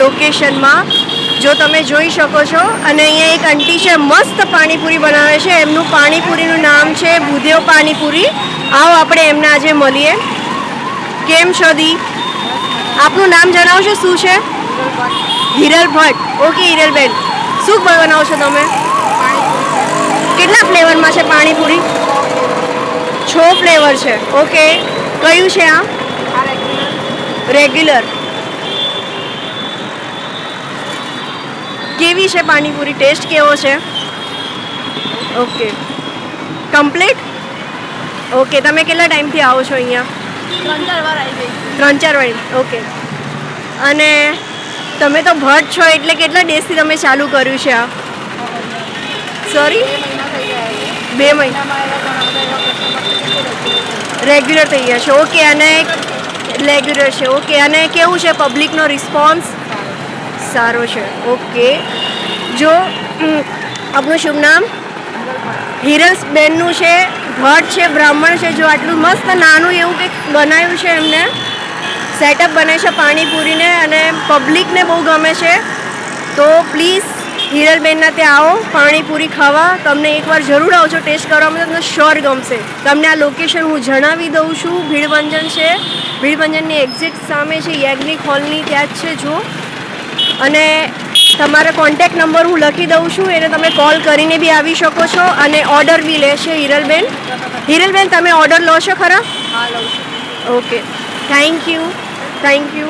લોકેશનમાં, જો તમે જોઈ શકો છો. અને અહીંયા એક આંટી છે, મસ્ત પાણીપુરી બનાવે છે. એમનું પાણીપુરીનું નામ છે ભૂદેવ પાણીપુરી. આવો આપણે એમને આજે મળીએ. કેમ છો દી? આપનું નામ જણાવશો શું છે? હિરલ ભટ્ટ. ઓકે હિરલબેન, શું બનાવો છો તમે? કેટલા ફ્લેવરમાં છે પાણીપુરી? 6 ફ્લેવર છે. ઓકે, કયું છે આ? રેગ્યુલર. કેવી છે પાણીપુરી? ટેસ્ટ કેવો છે? Okay, complete. ઓકે, તમે કેટલા ટાઈમથી આવો છો અહીંયા? 3-4 વાર આવી ગઈ. 3-4 વાર. ઓકે, અને તમે તો ભટ્ટ છો એટલે કેટલા ડેઝથી તમે ચાલુ કર્યું છે આ? સોરી, 2 મહિના રેગ્યુલર થઈ ગયા છે. ઓકે, અને રેગ્યુલર છે. ઓકે, અને કેવું છે પબ્લિકનો રિસ્પોન્સ? સારો છે. ઓકે, જો આપનું શુભ નામ? હિરલબેનનું છે, ભટ્ટ છે, બ્રાહ્મણ છે. જો આટલું મસ્ત નાનું એવું કંઈક બનાવ્યું છે એમને, સેટઅપ બને છે પાણીપુરીને, અને પબ્લિકને બહુ ગમે છે. તો પ્લીઝ હિરલબેનના ત્યાં આવો પાણીપુરી ખાવા. તમને એકવાર જરૂર આવજો, ટેસ્ટ કરવામાં તમને શ્યોર ગમશે. તમને આ લોકેશન હું જણાવી દઉં છું. ભીડભંજન છે, ભીડભંજનની એક્ઝિટ સામે છે, યાજ્ઞિક હોલની ત્યાં જ છે. જો, અને તમારા કોન્ટેક્ટ નંબર હું લખી દઉં છું, એને તમે કોલ કરીને બી આવી શકો છો. અને ઓર્ડર બી લેશે હિરલબેન. હિરલબેન, તમે ઓર્ડર લો છો ખરા? હા, લઉં છું. Okay, thank you. Thank you.